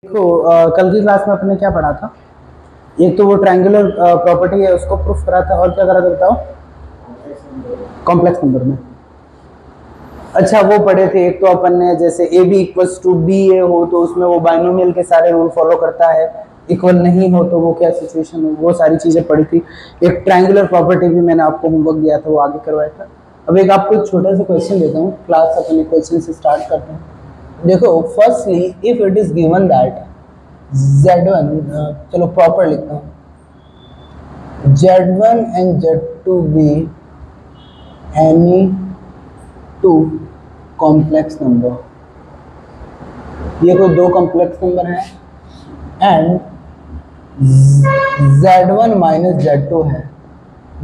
देखो कल की क्लास में अपने क्या पढ़ा था। एक तो वो ट्रायंगुलर प्रॉपर्टी है उसको प्रूफ करा था, और क्या करा था बताओ। कॉम्प्लेक्स नंबर में अच्छा वो पढ़े थे। एक तो अपन ने जैसे A B equals to B A हो तो उसमें वो बाइनोमियल के सारे रूल फॉलो करता है, इक्वल नहीं हो तो वो क्या सिचुएशन हो, वो सारी चीजें पढ़ी थी। एक ट्रायंगुलर प्रॉपर्टी भी मैंने आपको होमवर्क दिया था, वो आगे करवाया था। अब एक आपको एक छोटा सा क्वेश्चन देता हूँ, क्लास अपने क्वेश्चन से स्टार्ट करते हैं। देखो firstly if it is given that Z1 चलो प्रॉपर लिखता हूँ, Z1 and Z2 be any two complex number. ये कोई दो कॉम्प्लेक्स नंबर है एंड Z1 माइनस Z2 है,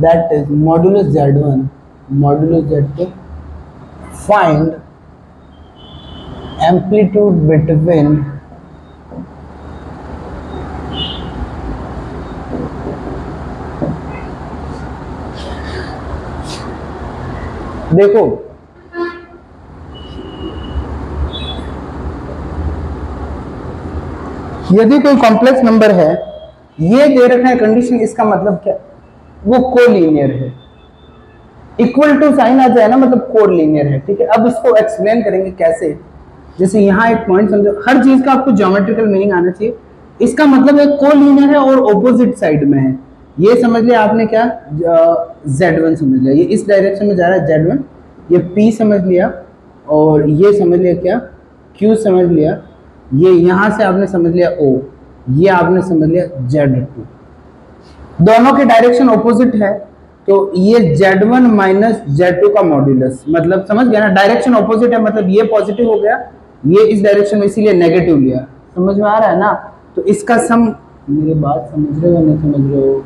that is modulus Z1 modulus Z2। Find amplitude between देखो यदि कोई कॉम्प्लेक्स नंबर है, ये दे रखा है कंडीशन, इसका मतलब क्या, वो कोलीनियर है। इक्वल टू साइन आ जाए ना, मतलब कोलीनियर है। ठीक है, अब इसको एक्सप्लेन करेंगे कैसे। जैसे यहाँ एक पॉइंट समझो, हर चीज का आपको ज्योमेट्रिकल मीनिंग आना चाहिए। इसका मतलब है कोलीनियर है और ऑपोजिट साइड में है। ये समझ लिया आपने क्या, Z1 समझ लिया, ये इस डायरेक्शन में जा रहा है Z1, ये P समझ लिया, और ये समझ लिया क्या, Q समझ लिया, ये यहां से आपने समझ लिया O, ये आपने समझ लिया Z2। दोनों के डायरेक्शन ऑपोजिट है तो ये Z1 माइनस Z2 का मॉड्यूलस, मतलब समझ गया ना, डायरेक्शन ऑपोजिट है मतलब ये पॉजिटिव हो गया, ये इस डायरेक्शन में इसीलिए नेगेटिव लिया। समझ में आ रहा है ना, तो इसका सम, मेरी बात समझ रहे हो नहीं समझ रहे हो,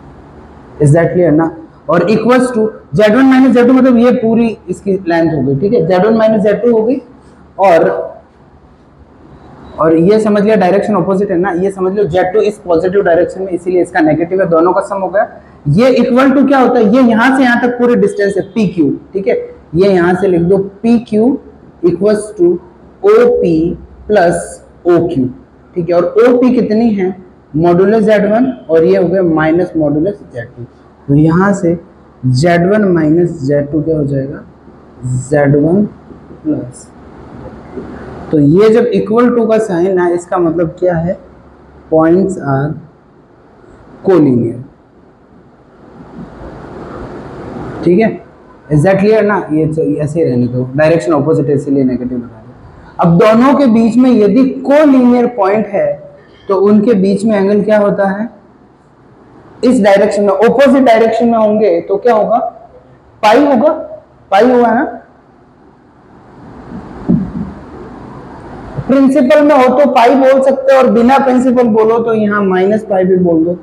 इज दैट क्लियर ना। और equals to Z1 minus Z2 मतलब ये पूरी इसकी लेंथ हो गई। ठीक है, Z1 माइनस Z2 हो गई, और ये समझ लिया डायरेक्शन ऑपोजिट है ना, ये समझ लो Z2 इस पॉजिटिव डायरेक्शन में इसीलिए इसका नेगेटिव है, दोनों का सम हो गया। ये इक्वल टू क्या होता है, ये यहां से यहां तक पूरी डिस्टेंस है PQ। ठीक है, ये यहां से लिख दो PQ equals to OP plus OQ। ठीक है, और OP कितनी है, मॉड्यूलस Z1, और ये हो गया माइनस मॉड्यूलस Z2। तो यहां से Z1 माइनस Z2 क्या हो जाएगा, Z1 प्लस, तो ये जब इक्वल टू का साइन है इसका मतलब क्या है, पॉइंट्स आर कोलिनियर। ठीक है, इज दैट क्लियर ना। ये ऐसे ही रहने दो, डायरेक्शन ऑपोजिट है इसीलिए नेगेटिव लगा दो। अब दोनों के बीच में यदि कोलिनियर पॉइंट है तो उनके बीच में एंगल क्या होता है, इस डायरेक्शन में, ऑपोजिट डायरेक्शन में होंगे तो क्या होगा, पाई होगा, पाई होगा ना। प्रिंसिपल में हो तो पाई बोल सकते हो, और बिना प्रिंसिपल बोलो तो यहाँ माइनस पाई भी बोल दो,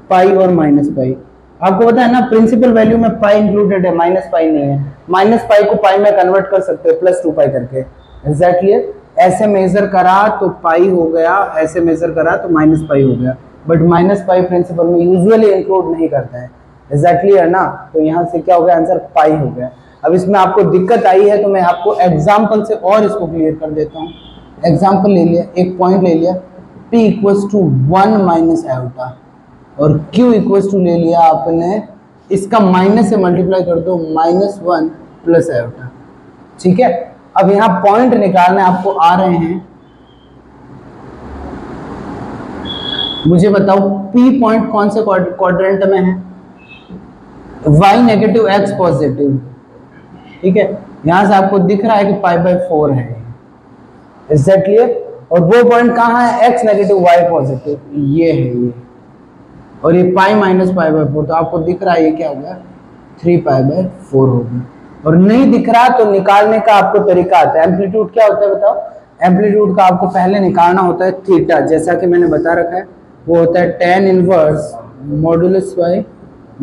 पाई और माइनस पाई। आपको पता है ना प्रिंसिपल वैल्यू में पाई इंक्लूडेड है, माइनस पाई नहीं है। माइनस पाई को पाई में कन्वर्ट कर सकते हो प्लस 2 पाई करके। एग्जैक्टली ऐसे मेजर करा तो पाई हो गया, ऐसे मेजर करा तो माइनस पाई हो गया, बट माइनस पाई प्रिंसिपल में यूजुअली इंक्लूड नहीं करता है। एग्जैक्टली है ना, तो यहाँ से क्या हो गया, आंसर पाई हो गया। अब इसमें आपको दिक्कत आई है तो मैं आपको एग्जाम्पल से और इसको क्लियर कर देता हूँ। एग्जाम्पल ले लिया, एक पॉइंट ले लिया P equals to 1 minus iota, और Q इक्वल्स टू ले लिया आपने, इसका माइनस से मल्टीप्लाई कर दो, -1 प्लस आयोटा। ठीक है, अब यहाँ पॉइंट निकालने आपको आ रहे हैं, मुझे बताओ P पॉइंट कौन से क्वाड्रेंट में है, Y नेगेटिव X पॉजिटिव। ठीक है, यहां से आपको दिख रहा है कि π/4 है, इज दैट क्लियर। और वो पॉइंट कहाँ है, X नेगेटिव Y पॉजिटिव, ये है ये, और ये पाई माइनस π/4, तो आपको दिख रहा है ये क्या हो गया, 3π/4 हो गया। और नहीं दिख रहा तो निकालने का आपको तरीका आता है। एम्पलीट्यूड क्या होता है बताओ, एम्पलीट्यूड का आपको पहले निकालना होता है थीटा, जैसा कि मैंने बता रखा है, वो होता है tan inverse modulus Y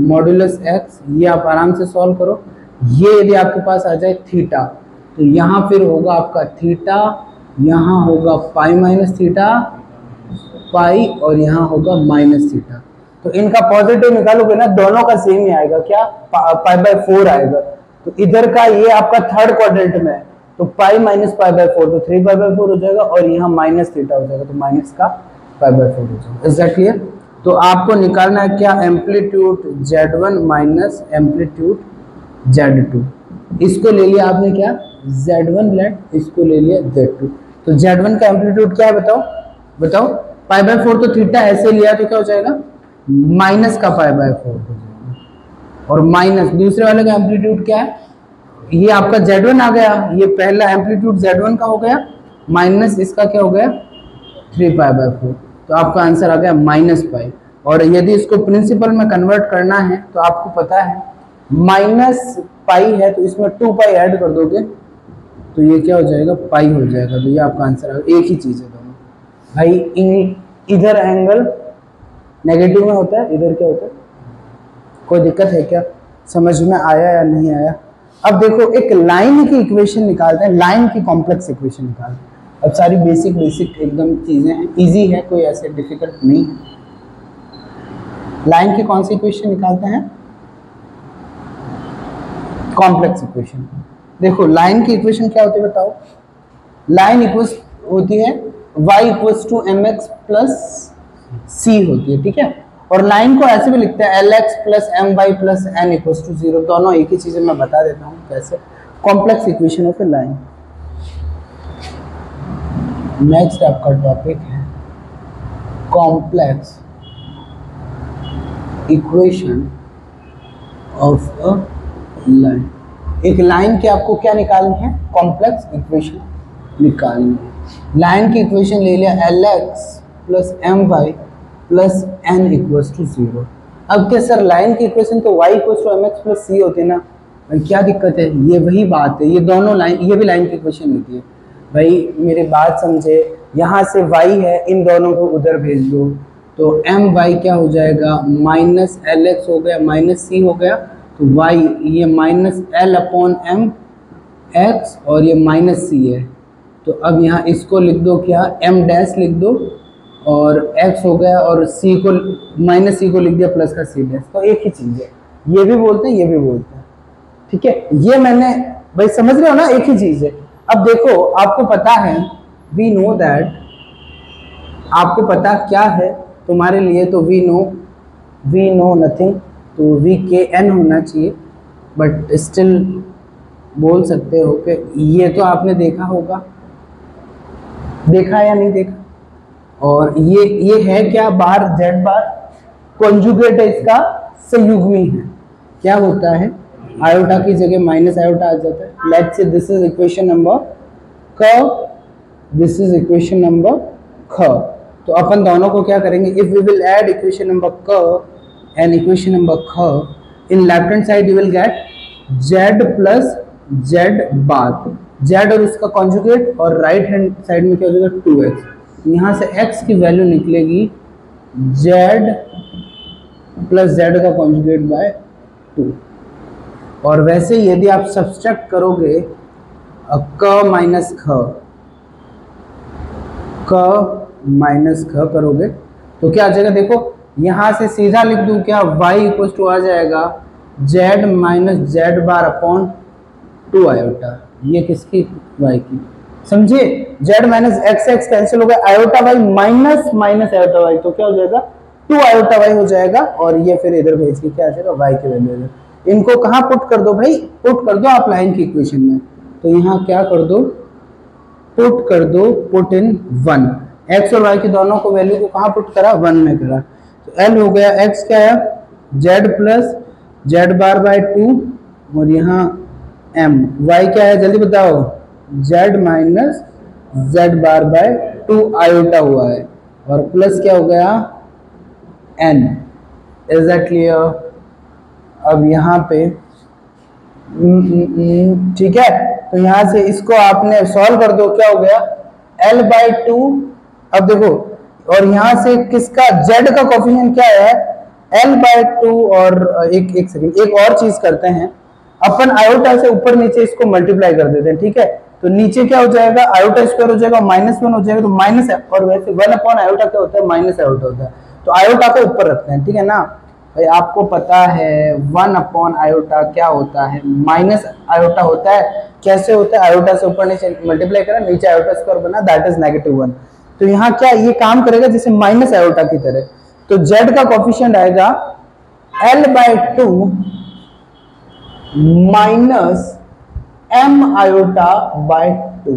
modulus X। ये आप आराम से सॉल्व करो। ये यदि आपके पास आ जाए थीटा तो यहाँ फिर होगा आपका थीटा, यहाँ होगा पाई माइनस थीटा पाई, और यहाँ होगा माइनस थीटा। तो इनका पॉजिटिव निकालोगे ना, दोनों का सेम ही आएगा, क्या π/4 आएगा। तो इधर का ये आपका थर्ड क्वाड्रेंट में है, तो पाई माइनस पाई बाय 4 तो 3 पाई बाय 4 हो जाएगा, और यहाँ माइनस थीटा हो जाएगा तो माइनस का पाई बाय 4 हो जाएगा। Is that clear? तो आपको निकालना है क्या, amplitude Z1 minus amplitude Z2। इसको ले लिया आपने क्या, Z1 लेट, इसको ले लिया Z2। तो Z1 का एम्पलीट्यूड क्या है बताओ पाई बाय 4, तो थीटा ऐसे लिया तो क्या हो जाएगा, माइनस का पाई बाय 4 हो जाएगा, और माइनस दूसरे वाले का एम्पलीट्यूड क्या है, ये आपका Z1 आ गया, ये पहला एम्पलीट्यूड Z1 का हो गया, माइनस इसका क्या हो गया 3 पाई बाय 4, तो आपका आंसर आ गया माइनस पाई। और यदि इसको प्रिंसिपल में कन्वर्ट करना है तो आपको पता है माइनस पाई है, तो इसमें 2 पाई ऐड कर दोगे तो ये क्या हो जाएगा, पाई हो जाएगा। तो ये आपका आंसर आ गया, एक ही चीज़ है दोनों भाई। इधर एंगल नेगेटिव में होता है, इधर क्या होता है, कोई दिक्कत है क्या, समझ में आया या नहीं आया? अब देखो एक लाइन की इक्वेशन निकालते हैं, लाइन की कॉम्प्लेक्स इक्वेशन निकालते हैं। अब सारी बेसिक एकदम चीजें हैं, इजी है, कोई ऐसे डिफिकल्ट नहीं है। लाइन की कौन सी इक्वेशन निकालते हैं, कॉम्प्लेक्स इक्वेशन। देखो लाइन की इक्वेशन क्या होती है बताओ, लाइन इक्वेशन होती है y equals to mx plus c होती है, ठीक है। और लाइन को ऐसे भी लिखते हैं lx plus my plus n equals to 0, दोनों एक ही चीजें मैं बता देता हूँ कैसे। Complex equation of A line. Next आपका टॉपिक है complex equation of a line. एक लाइन की आपको क्या निकालनी है, कॉम्प्लेक्स इक्वेशन निकालनी है। लाइन की इक्वेशन ले लिया lx plus my plus n equals to 0। अब क्या सर लाइन की इक्वेशन तो y equals to mx plus c होती है ना, क्या दिक्कत है, ये वही बात है, ये दोनों लाइन, ये भी लाइन की इक्वेशन होती है भाई, मेरी बात समझे। यहाँ से y है, इन दोनों को उधर भेज दो, तो my क्या हो जाएगा, माइनस lx हो गया माइनस c हो गया, तो y ये minus l upon m x और ये माइनस c है। तो अब यहाँ इसको लिख दो क्या, m डैश लिख दो, और x हो गया, और c को माइनस c को लिख दिया प्लस का c डैश, तो एक ही चीज़ है, ये भी बोलते हैं ये भी बोलते हैं, ठीक है। ये मैंने भाई समझ रहे हो ना, एक ही चीज़ है। अब देखो आपको पता है, वी नो दैट, आपको पता क्या है तुम्हारे लिए, तो वी नो नथिंग, तो वी के एन होना चाहिए, बट स्टिल बोल सकते हो कि ये तो आपने देखा होगा, देखा या नहीं देखा। और ये है क्या, बार z बार कॉन्जुगेट है, इसका संयुग्मी है, क्या होता है, आयोटा की जगह माइनस आयोटा आ जाता है। Let's say this is equation number क, दिस इज इक्वेशन नंबर ख। तो अपन दोनों को क्या करेंगे, if we will add equation number क एंड इक्वेशन नंबर ख, in left hand side you will get z plus z bar, z और उसका कॉन्जुगेट, और राइट हैंड साइड में क्या हो जाएगा 2x। यहाँ से x की वैल्यू निकलेगी z प्लस z का कॉन्जुगेट बाय 2। और वैसे यदि आप सब्सट्रैक्ट करोगे क माइनस ख करोगे तो क्या आ जाएगा, देखो यहाँ से सीधा लिख दूं क्या, y इक्वल टू आ जाएगा z minus z bar upon 2 iota, ये किसकी, y की, समझे। z माइनस x कैंसिल हो गया, iota y minus minus iota y, तो क्या हो जाएगा 2 आयोटा y हो जाएगा, और ये फिर इधर भेज के क्या आ जाएगा, y की वैल्यू। इनको कहाँ पुट कर दो भाई, पुट कर दो आप लाइन की इक्वेशन में, तो यहाँ क्या कर दो, पुट कर दो, पुट इन 1, x और y की दोनों को वैल्यू को कहाँ पुट करा, 1 में करा, तो l हो गया, x क्या है z प्लस z बार बाय 2, और यहाँ m, y क्या है जल्दी बताओ, z माइनस z बार बाय 2 आयोटा हुआ है, और प्लस क्या हो गया n। Is that clear? अब यहाँ पे ठीक है, तो यहाँ से इसको आपने सॉल्व कर दो, क्या हो गया l बाय 2। अब देखो, और यहाँ से किसका, z का कोफिशिएंट क्या है, l बाय 2, और एक सेकंड, एक और चीज करते हैं, अपन आयोटा से ऊपर नीचे इसको मल्टीप्लाई कर देते हैं, ठीक है। तो नीचे क्या हो जाएगा, आयोटा स्क्वायर हो जाएगा, -1 हो जाएगा, तो माइनस, और वैसे 1 अपॉन आयोटा क्या होता है, माइनस आयोटा होता है, तो आयोटा को ऊपर रखते हैं, ठीक है ना भाई। आपको पता है 1 अपॉन आयोटा क्या होता है, माइनस आयोटा होता है, कैसे होता है, आयोटा से ऊपर नीचे मल्टीप्लाई करा, नीचे आयोटा स्क्वायर बना, दैट इज -1। तो यहाँ क्या ये काम करेगा जैसे माइनस आयोटा की तरह। तो z का कोफिशिएंट आएगा L/2 minus m iota bye 2।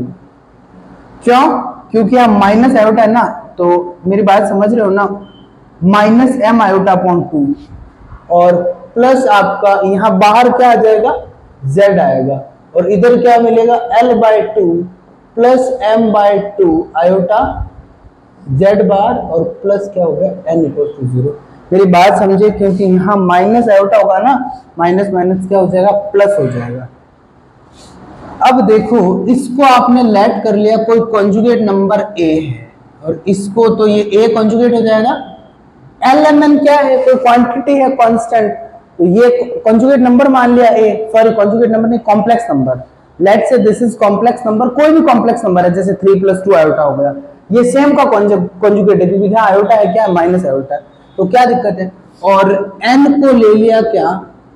क्यों? क्योंकि यहाँ माइनस आयोटा है ना, तो मेरी बात समझ रहे हो ना, माइनस m आयोटा अपॉन 2 और प्लस आपका यहाँ बाहर क्या आ जाएगा, z आएगा, और इधर क्या मिलेगा L/2 plus m/2 iota z बार और प्लस क्या हो गया n = 0। मेरी बात समझे, क्योंकि यहाँ माइनस आयोटा होगा ना, माइनस माइनस क्या हो जाएगा, प्लस हो जाएगा। अब देखो इसको आपने लेट कर लिया, कोई कॉन्जुगेट नंबर a है और इसको, तो ये a कॉन्जुगेट हो जाएगा। lmn क्या है, कोई क्वांटिटी है, कांस्टेंट, तो ये कॉन्जुगेट नंबर मान लिया a, सॉरी कॉन्जुगेट नंबर नहीं, कॉम्प्लेक्स नंबर। लेट से दिस इज कॉम्प्लेक्स नंबर, कोई भी कॉम्प्लेक्स नंबर है, जैसे 3 + 2 आयोटा हो गया, ये सेम का कॉन्जुगेट है, क्योंकि यहाँ आयोटा है क्या, माइनस आयोटा, तो क्या दिक्कत है। और n को ले लिया क्या,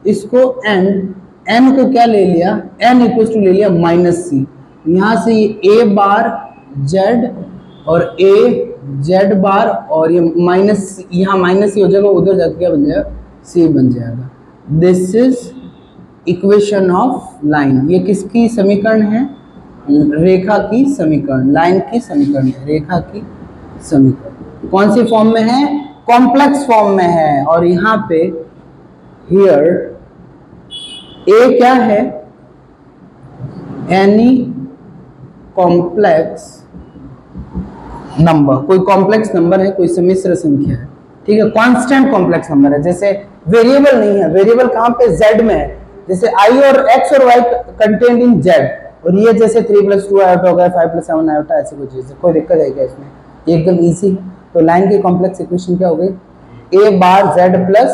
इसको n को क्या ले लिया, n = ले लिया -c। यहाँ से ये a बार z और a z बार और ये माइनस, यहाँ माइनस ही हो जाएगा, उधर जाकर क्या बन जाएगा, c बन जाएगा। This is equation of line. ये किसकी समीकरण है, रेखा की समीकरण, लाइन की समीकरण है, रेखा की समीकरण। कौन सी फॉर्म में है, कॉम्प्लेक्स फॉर्म में है। और यहाँ पे हियर a क्या है, एनी कॉम्प्लेक्स नंबर, कोई कॉम्प्लेक्स नंबर है, कोई सम्मिश्र संख्या है, ठीक है, कांस्टेंट कॉम्प्लेक्स नंबर है, जैसे वेरिएबल नहीं है, वेरिएबल कहाँ पे, z में है, जैसे i और x और y कंटेन्ड इन z, और ये जैसे 3 + 2 आयोटा हो गया, 5 + 7 आयोटा, ऐसे कुछ चीज़, कोई दिक्कत है क्या इसमें, एकदम इजी है। तो लाइन की कॉम्प्लेक्स इक्वेशन क्या हो गई, a bar z plus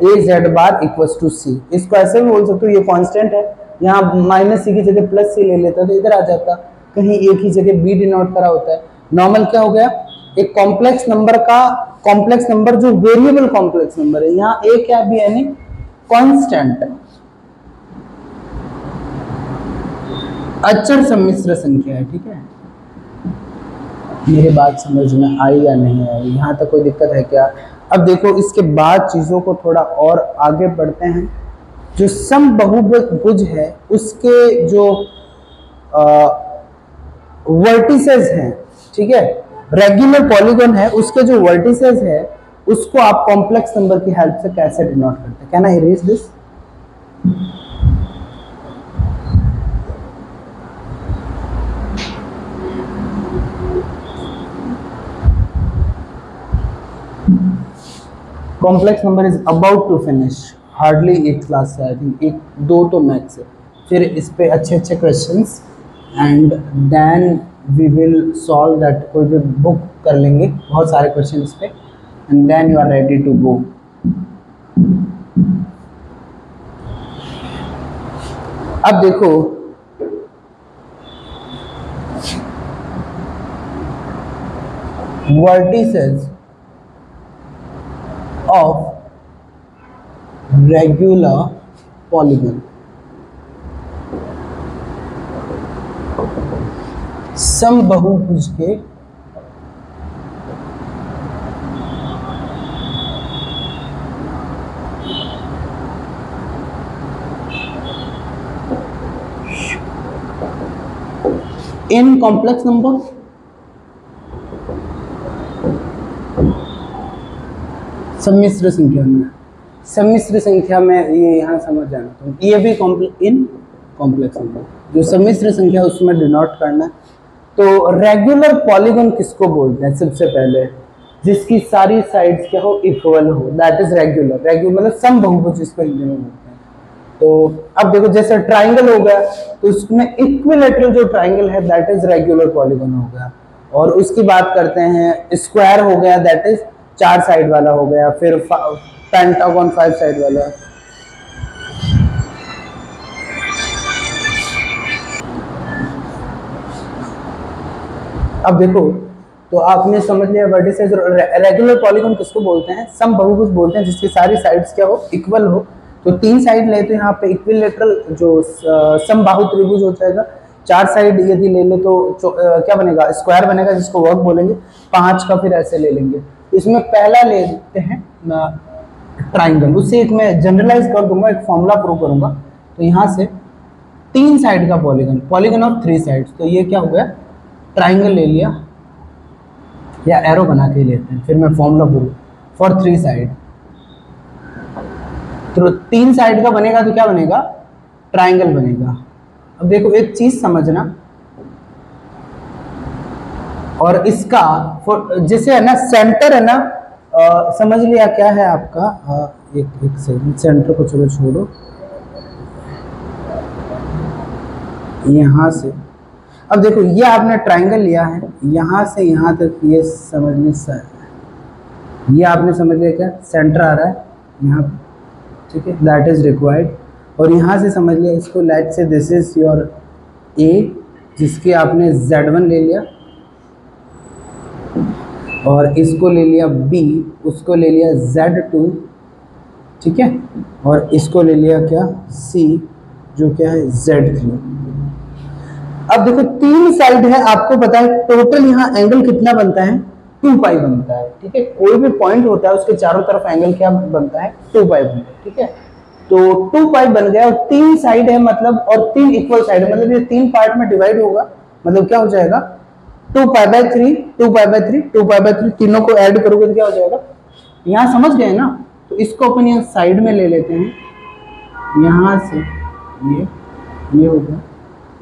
a z bar = c। इसको ऐसे भी बोल सकते हो, ये कांस्टेंट है, यहाँ -c की जगह +c ले लेता तो इधर आ जाता, कहीं a की जगह b डिनोट करा होता है। नॉर्मल क्या हो गया, एक कॉम्प्लेक्स नंबर का कॉम्प्लेक्स नंबर जो वेरिएबल कॉम्प्लेक्स नंबर है, यहाँ a क्या भी यानी कांस्टेंट, अचर सम्मिश्र संख्या है, ठीक है। मेरी बात समझ में आई या नहीं आई, यहाँ तक कोई दिक्कत है क्या। अब देखो इसके बाद चीज़ों को थोड़ा और आगे बढ़ते हैं। जो समबहुभुज है उसके जो वर्टिसेस हैं, ठीक है, रेगुलर पॉलीगॉन है, उसके जो वर्टिसेस है उसको आप कॉम्प्लेक्स नंबर की हेल्प से कैसे डिनोट करते हैं। Can I erase this, complex number is about to finish, hardly एक क्लास है, आई थिंक 1-2 तो मैक्स है, फिर इस पे अच्छे अच्छे questions and then we will solve that. कोई भी बुक कर लेंगे, बहुत सारे क्वेश्चन इस पे, and then you are ready to go. अब देखो वर्टिसेस of regular polygon, समबहुभुज के इन कॉम्प्लेक्स नंबर, सम्मिश्र संख्या में, सम्मिश्र संख्या में ये यहाँ समझ जाना, तो ये भी इन कॉम्प्लेक्स नंबर, जो सम्मिश्र संख्या उसमें डिनोट करना। तो रेगुलर पॉलीगॉन किसको बोलते हैं, सबसे पहले जिसकी सारी साइड्स क्या हो, इक्वल हो, दैट इज रेगुलर। रेगुलर मतलब समबहुभुज इसको हिंदी में बोलते हैं। तो अब देखो जैसे ट्राइंगल हो गया, तो उसमें इक्विलैटरल जो ट्राइंगल है दैट इज रेगुलर पॉलीगॉन हो गया। और उसकी बात करते हैं, स्क्वायर हो गया दैट इज 4 साइड वाला हो गया, फिर पेंटागन 5 साइड वाला। अब देखो तो आपने समझ लिया वर्टिसेस। रेगुलर पॉलीगॉन किसको बोलते हैं, समबहुभुज बोलते हैं जिसकी सारी साइड्स क्या हो, इक्वल हो, तो 3 साइड ले तो यहाँ पे इक्विलेटरल जो समबाहु त्रिभुज हो जाएगा। 4 साइड यदि ले ले तो क्या बनेगा, स्क्वायर बनेगा, जिसको वर्ग बोलेंगे। 5 का फिर ऐसे ले लेंगे। इसमें पहला ले लेते हैं ट्राइंगल। उससे एक मैं जनरलाइज कर दूंगा, एक फॉर्मूला प्रूव करूंगा। तो यहाँ से 3 साइड का पॉलीगन, पॉलीगन ऑफ 3 साइड्स, तो ये क्या हो गया, ट्राइंगल ले लिया, या एरो बना के लेते हैं, फिर मैं फॉर्मूला बोलूँ फॉर 3 साइड। तो 3 साइड का बनेगा तो क्या बनेगा, ट्राइंगल बनेगा। अब देखो एक चीज समझना, और इसका जैसे है ना सेंटर है ना, समझ लिया क्या है आपका, एक सेकंड, सेंटर को चलो छोड़ो, यहां से। अब देखो ये आपने ट्राइंगल लिया है, यहां से यहां तक, ये समझ लीजिए, ये आपने समझ लिया क्या, सेंटर आ रहा है यहाँ, ठीक है, दैट इज रिक्वायर्ड। और यहाँ से समझ लिया इसको, लेट से दिस इज योर ए, जिसके आपने Z1 ले लिया, और इसको ले लिया B, उसको ले लिया Z2, ठीक है, और इसको ले लिया क्या, C, जो क्या है Z3। अब देखो 3 साइड है, आपको पता है टोटल यहाँ एंगल कितना बनता है, 2 पाई बनता है, ठीक है। कोई भी पॉइंट होता है उसके चारों तरफ एंगल क्या बनता है, 2 पाई बनता है, ठीक है। तो 2 पाई बन गया, और 3 साइड है मतलब, और 3 इक्वल साइड है मतलब, ये 3 पार्ट में डिवाइड होगा, मतलब क्या हो जाएगा, 2 pi by 3, 2 pi by 3, 2 pi by 3, तीनों को ऐड करोगे तो क्या हो जाएगा, यहाँ समझ गए ना। तो इसको अपन यहाँ साइड में ले लेते हैं, यहाँ से ये हो गया,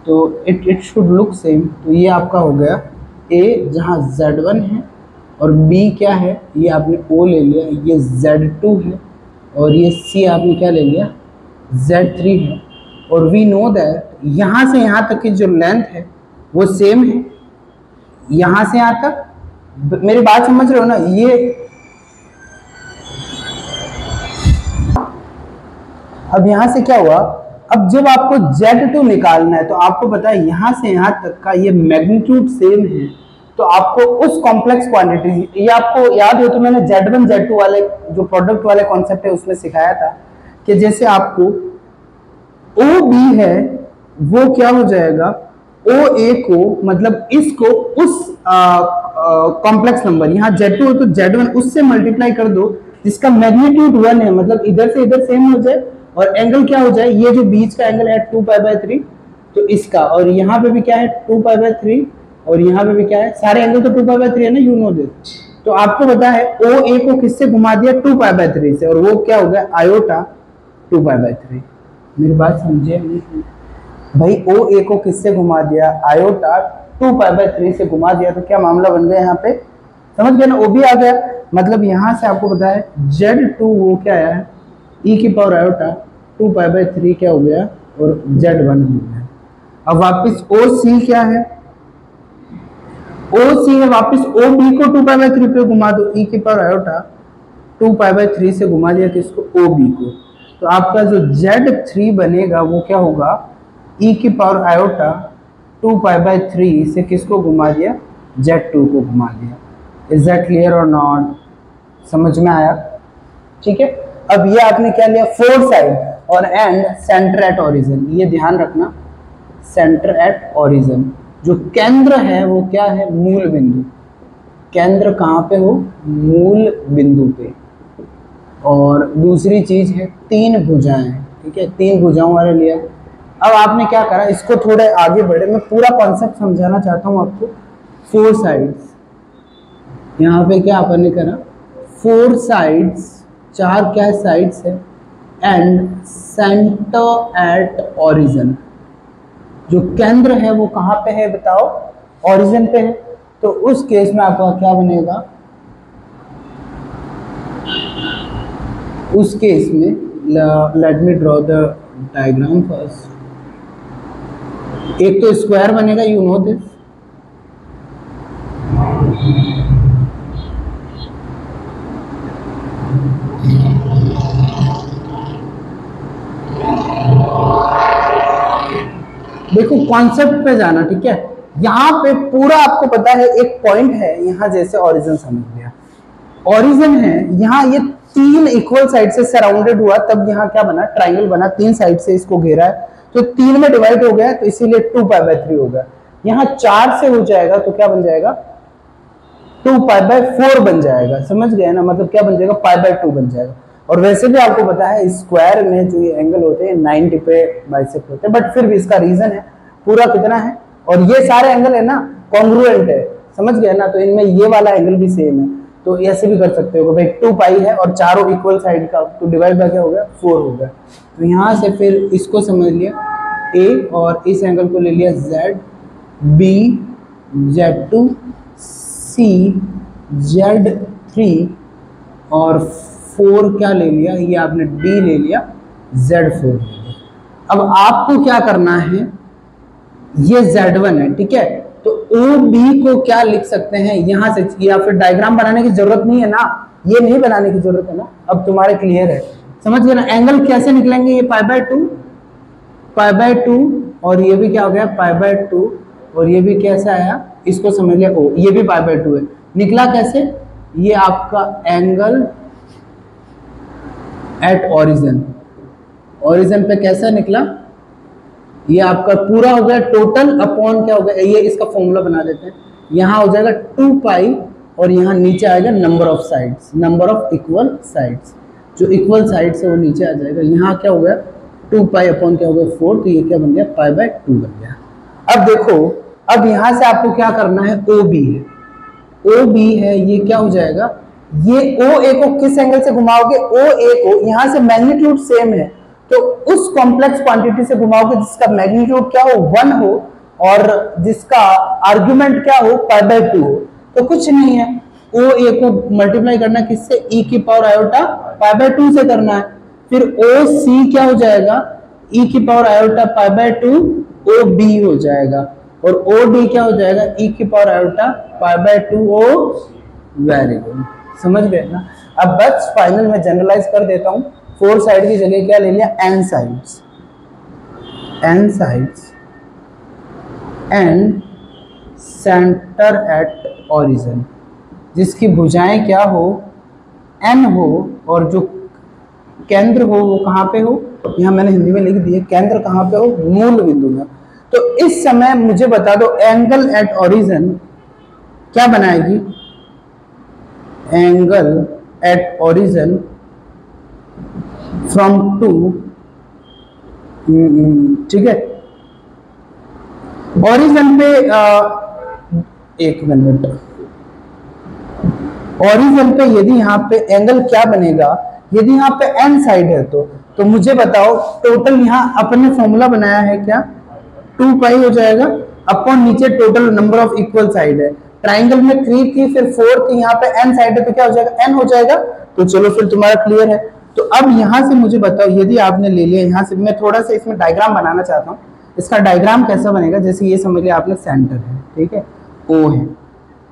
तो इट शुड लुक सेम। तो ये आपका हो गया A, जहाँ Z1 है, और B क्या है, ये आपने O ले लिया, ये Z2 है, और ये C आपने क्या ले लिया, Z3 है। और वी नो दैट यहाँ से यहाँ तक की जो लेंथ है वो सेम है, यहाँ से यहाँ तक, मेरी बात समझ रहे हो ना। ये अब यहाँ से क्या हुआ, अब जब आपको Z2 निकालना है तो आपको पता है यहाँ से यहाँ तक का ये मैग्नीट्यूड सेम है, तो आपको उस कॉम्प्लेक्स क्वांटिटी, ये आपको याद हो तो मैंने Z1 Z2 वाले जो प्रोडक्ट वाले कॉन्सेप्ट है उसमें सिखाया था कि जैसे आपको OB है वो क्या हो जाएगा, OA को मतलब इसको उस कॉम्प्लेक्स नंबर, यहाँ Z2 हो तो Z1 उससे मल्टीप्लाई कर दो जिसका मैग्नीट्यूड 1 है, मतलब इधर से इधर सेम हो जाए, और एंगल क्या हो जाए, ये जो बीच का एंगल है 2 पाई बाय 3, तो इसका, और यहाँ पे भी क्या है 2 पाई बाय 3, और यहाँ पे भी क्या है, सारे एंगल तो 2 पाई बाय 3 है ना, यू नो दिस। तो आपको पता है OA को किससे घुमा दिया, 2 पाई बाय 3 से, और वो क्या हो गया, आयोटा 2 पाई बाय 3। मेरी बात समझे भाई, OA को किससे घुमा दिया, आयोटा 2 पाई बाय 3 से घुमा दिया, तो क्या मामला बन गया यहाँ पे, समझ गए ना, OB आ गया। मतलब यहाँ से आपको पता है Z2 वो क्या आया है, e की पावर आयोटा 2 पाई बाय 3 क्या हो गया, और Z1 हो गया। अब वापस OC क्या है, OC है वापस OB को 2 पाई बाय 3 पे घुमा दो, e की पावर आयोटा 2 पाई बाय 3 से घुमा दिया किसको, OB को। तो आपका जो Z3 बनेगा वो क्या होगा, e की पावर आयोटा 2 पाई बाय 3 से किसको घुमा दिया, Z2 को घुमा दिया। इज दैट क्लियर और नॉट, समझ में आया, ठीक है। अब ये आपने क्या लिया, 4 साइड और एंड सेंटर एट ओरिजिन, ये ध्यान रखना, सेंटर एट ओरिजिन, जो केंद्र है वो क्या है, मूल बिंदु, केंद्र कहाँ पे हो, मूल बिंदु पे। और दूसरी चीज है 3 भुजाएं, ठीक है, 3 भुजाओं वाले लिया। अब आपने क्या करा, इसको थोड़े आगे बढ़े, मैं पूरा कॉन्सेप्ट समझाना चाहता हूँ आपको। 4 साइड्स, यहाँ पे क्या आपने करा, 4 साइड्स, 4 क्या साइड्स है, एंड सेंटर एट ओरिजिन, जो केंद्र है वो कहाँ पे है बताओ, ओरिजिन पे है। तो उस केस में आपका क्या बनेगा, उस केस में let me draw the diagram first. एक तो स्क्वायर बनेगा, यू नो दिस, देखो कॉन्सेप्ट पे जाना, ठीक है। यहाँ पे पूरा आपको पता है एक पॉइंट है, यहाँ जैसे ओरिजिन समझ लिया, ओरिजिन है यहाँ, ये तीन इक्वल साइड से सराउंडेड हुआ, तब यहाँ क्या बना, ट्राइंगल बना, तीन साइड से इसको घेरा है, तो तीन में डिवाइड हो गया, तो इसीलिए 2π/3 हो गया। यहाँ 4 से हो जाएगा तो क्या बन जाएगा, 2π/4 बन जाएगा। समझ गए ना, मतलब क्या बन जाएगा, π/2 बन जाएगा। और वैसे भी आपको पता है स्क्वायर में जो ये एंगल होते हैं 90 पे बाइसेक्ट होते हैं, बट फिर भी इसका रीजन है पूरा कितना है, और ये सारे एंगल है ना कॉन्ग्रुएंट है, समझ गए ना, तो इनमें ये वाला एंगल भी सेम है। तो ऐसे भी कर सकते हो भाई 2π है और चारों इक्वल साइड का, तो डिवाइड बाय क्या हो गया, 4 हो गया। तो यहाँ से फिर इसको समझ लिया A और इस एंगल को ले लिया Z, B, Z2, C, Z3 और 4 क्या ले लिया, ये आपने D ले लिया, Z4 ले लिया। अब आपको क्या करना है, ये Z1 है, ठीक है, तो OB को क्या लिख सकते हैं यहां से, या फिर डायग्राम बनाने की जरूरत नहीं है ना, ये नहीं बनाने की जरूरत है ना, अब तुम्हारे क्लियर है, समझ गए ना। एंगल कैसे निकलेंगे, ये π/2 और ये भी क्या हो गया π/2 और ये भी कैसा आया, इसको समझ लिया O, ये भी π/2 है। निकला कैसे, ये आपका एंगल एट ओरिजिन पे कैसा निकला, ये आपका पूरा हो गया टोटल अपॉन क्या हो गया, ये इसका फॉर्मूला बना देते हैं, यहाँ हो जाएगा 2π और यहाँ नीचे आएगा number of sides, number of equal sides, जो इक्वल साइड्स है वो नीचे आ जाएगा। यहाँ क्या हो गया 2π अपॉन क्या हो गया 4, तो ये क्या बन गया π/2 बन गया। अब देखो, अब यहाँ से आपको क्या करना है, OB है, OB है, ये क्या हो जाएगा, ये OA को किस एंगल से घुमाओगे, OA को यहाँ से मैग्नीट्यूड सेम है, तो उस कॉम्प्लेक्स क्वांटिटी से घुमाओगे जिसका मैग्नीट्यूड क्या हो 1 हो और जिसका आर्गुमेंट क्या हो π/2 हो। तो कुछ नहीं है, OA को मल्टीप्लाई करना किससे, e की पावर आयोटा π/2 से करना है, फिर OC क्या हो जाएगा, e की पावर आयोटा π/2 OB हो जाएगा, और OD क्या हो जाएगा, e की power iota π/2 O। Very good, समझ गए ना। अब बस फाइनल में जनरलाइज कर देता हूं, 4 साइड की जगह क्या ले लिया, n sides and centre at origin, जिसकी भुजाएं क्या हो, n हो और जो केंद्र हो वो कहाँ पे हो, यहाँ मैंने हिंदी में लिख दिया, केंद्र कहाँ पे हो, मूल बिंदु में। तो इस समय मुझे बता दो एंगल एट ओरिजिन क्या बनाएगी, एंगल एट ओरिजिन फ्रॉम 2, ठीक है, ओरिजिन पे एक मिनट, ओरिजिन पे यदि यहाँ पे एंगल क्या बनेगा, यदि यहाँ पे n साइड है तो मुझे बताओ टोटल, यहाँ अपने फॉर्मूला बनाया है क्या, 2π हो जाएगा अपॉन नीचे total number of equal side है, ट्राइंगल में 3 थी फिर 4 थी, यहाँ पे n साइड है तो क्या हो जाएगा, n हो जाएगा। तो चलो फिर तुम्हारा क्लियर है। तो अब यहाँ से मुझे बताओ, यदि आपने ले लिया, यहाँ से मैं थोड़ा सा इसमें डायग्राम बनाना चाहता हूँ, इसका डायग्राम कैसा बनेगा, जैसे ये समझ लिया आपने सेंटर है, ठीक है, O है,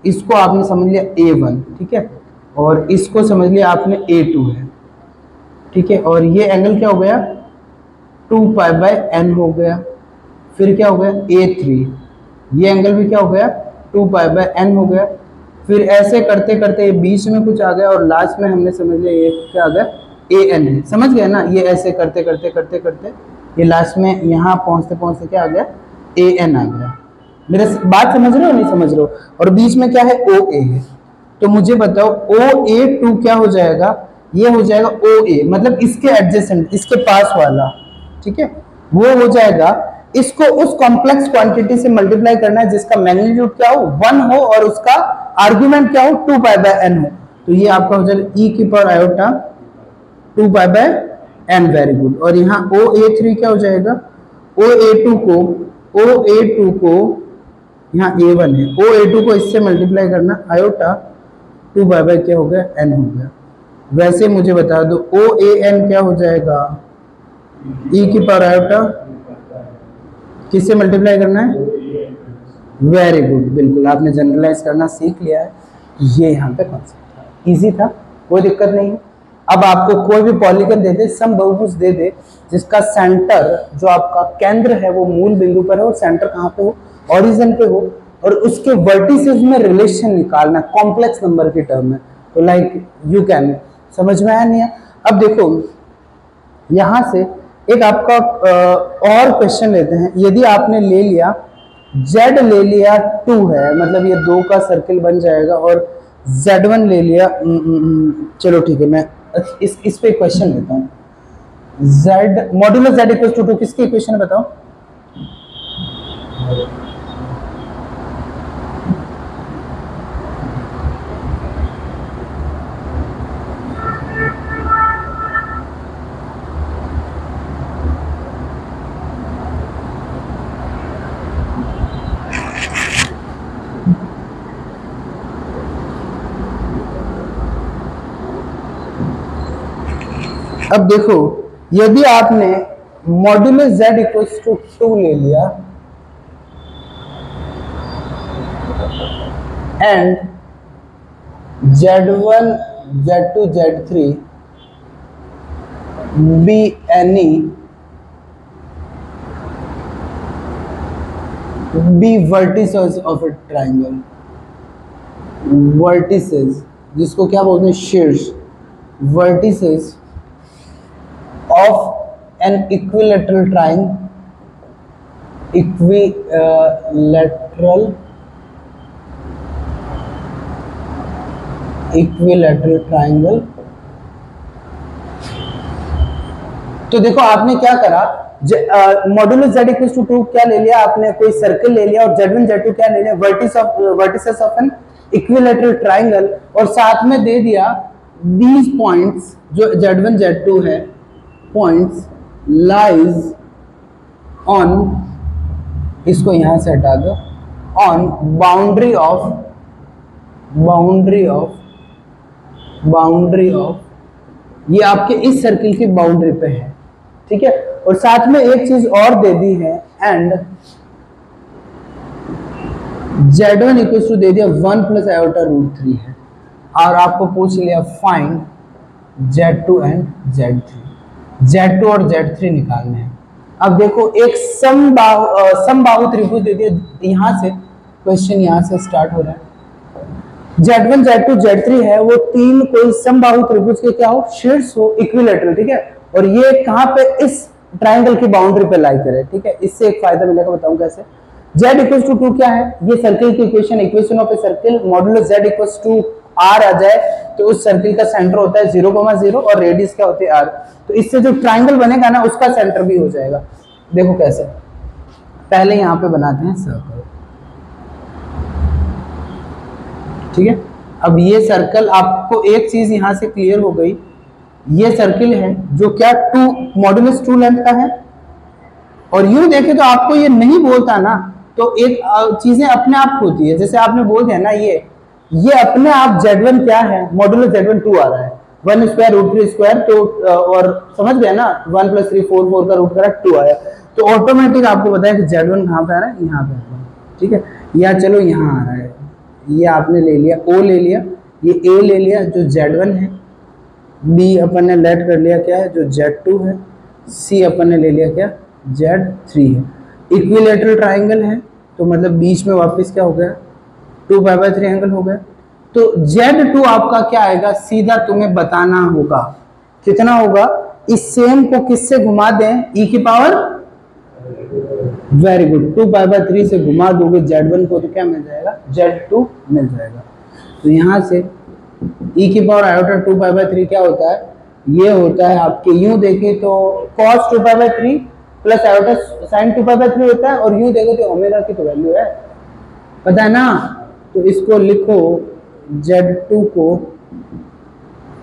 इसको आपने समझ लिया A1, ठीक है, और इसको समझ लिया आपने A2 है, ठीक है, और ये एंगल क्या हो गया 2π/n हो गया, फिर क्या हो गया A3, ये एंगल भी क्या हो गया 2π/n हो गया, फिर ऐसे करते करते बीच में कुछ आ गया और लास्ट में हमने समझ लिया ये क्या आ गया AN है, समझ गए ना, ये ऐसे करते करते करते करते ये लास्ट में यहाँ पहुँचते पहुँचते क्या आ गया AN आ गया। मेरे बात समझ रहे हो नहीं समझ रहे हो, और बीच में क्या है OA है, तो मुझे बताओ OA2 क्या हो जाएगा, ये हो जाएगा OA, मतलब इसके एडजेसेंट, इसके पास वाला, ठीक है, वो हो जाएगा, इसको उस कॉम्प्लेक्स क्वांटिटी से मल्टीप्लाई करना है जिसका मैग्नीट्यूड क्या हो 1 हो और उसका आर्गुमेंट क्या हो 2π/n हो, तो ये आपका हो जाएगा e की power iota 2π/n। Very good. और यहाँ OA3 क्या हो जाएगा, OA2 को यहाँ A1 है, OA2 को इससे मल्टीप्लाई करना, आयोटा 2π क्या हो गया n हो गया। वैसे मुझे बता दो OAN क्या हो जाएगा, e की पावर आयोटा किससे मल्टीप्लाई करना है, वेरी गुड, बिल्कुल आपने जनरलाइज करना सीख लिया है। ये यहाँ पे कॉन्सेप्ट था, इजी था, कोई दिक्कत नहीं है। अब आपको कोई भी पॉलीगन दे दे, सम बहुभुज दे दे जिसका सेंटर जो आपका केंद्र है वो मूल बिंदु पर है और सेंटर कहाँ पे हो, ओरिजिन पे हो, और उसके वर्टिसेस में रिलेशन निकालना कॉम्प्लेक्स नंबर की टर्म में, तो लाइक यू कैन समझ में आया नहीं है? अब देखो यहां से एक आपका और क्वेश्चन लेते हैं। यदि आपने ले लिया z ले लिया 2 है, मतलब ये 2 का सर्किल बन जाएगा, और z1 ले लिया, चलो ठीक है, मैं इस पे क्वेश्चन लेता हूँ। z modulus z equal to 2 किसकी इक्वेशन है बताओ? अब देखो यदि आपने मॉड्यूलस z इक्वल्स टू 2 ले लिया and z1 z2 z3 be any be vertices of a triangle, vertices जिसको क्या बोलते हैं, शीर्ष, vertices of an equilateral triangle, equilateral triangle। तो देखो आपने क्या करा, मॉड्यूलस z इक्वल्स टू 2 क्या ले लिया आपने, कोई सर्कल ले लिया, और z1 z2 क्या ले लिया, vertices of an equilateral triangle, और साथ में दे दिया दीज पॉइंट्स जो z1 z2 है, पॉइंट्स लाइज ऑन, इसको यहां से हटा दो, ऑन बाउंड्री ऑफ ये आपके इस सर्किल की बाउंड्री पे है, ठीक है। और साथ में एक चीज और दे दी है, एंड z1 इक्वल टू दे दिया 1 प्लस आयोटा रूट 3 है, और आपको पूछ लिया find z2 and z3, z2 और z3 निकालने हैं। अब देखो एक समबाहु त्रिभुज दे दिया, यहां से क्वेश्चन यहां से स्टार्ट हो रहा है। z1 z2 z3 है, वो तीन कोई समबाहु त्रिभुज के क्या हो, शीर्ष हो, इक्विलैटरल, ठीक है। और ये कहां पे, इस ट्राइंगल की बाउंड्री पे लाई करे, ठीक है। इससे एक फायदा मिलेगा, बताऊं कैसे। z इक्वल टू 2 क्या है, ये सर्किल की equation of a circle, modulus z equal to r आ जाए तो उस सर्किल का सेंटर होता है 0,0 और रेडियस क्या होती है r। तो इससे जो ट्राइंगल बनेगा ना, उसका सेंटर भी हो जाएगा। देखो कैसे, पहले यहां पे बनाते हैं सर्कल, ठीक है। अब ये सर्कल, आपको एक चीज यहां से क्लियर हो गई, ये सर्किल है जो क्या 2 मॉड्यूलस 2 लेंथ का है, और यूं देखे तो आपको ये नहीं बोलता ना, तो एक चीजें अपने आप होती है, जैसे आपने बोल दिया ना, ये अपने आप z1 क्या है, मॉड्यूलस z1 2 आ रहा है, 1 स्क्वायर रूट 3 स्क्वायर, तो और समझ गया ना, 1 प्लस 3 4 4 का रूट करा 2 आया, तो ऑटोमेटिक आपको पता है कि z1 कहाँ पे आ रहा है, यहाँ पे आ रहा है, ठीक है। या चलो यहाँ आ रहा है, ये आपने ले लिया, o ले लिया, ये a ले लिया जो z1 है, b अपन ने लेट कर लिया क्या है, जो z2 है, c अपन ने ले लिया क्या, z3 है। इक्विलैटरल ट्राइंगल है, तो मतलब बीच में वापस क्या हो गया, 2π/3 एंगल हो गया। तो z2 आपका क्या आएगा, सीधा तुम्हें बताना होगा कितना होगा। इस सेम को किससे घुमा दें, e की पावर, वेरी गुड, 2π/3 से घुमा दोगे z1 को, तो क्या मिल जाएगा, z2 मिल जाएगा। तो यहां से e की पावर आयोटा 2π/3 क्या होता है, ये होता है आपके, यूं देखें तो cos 2π/3 प्लस आयोटा sin 2π/3 होता है, और यूं देखें तो ओमेगा की तो वैल्यू है, पता है ना। तो इसको लिखो, z2 को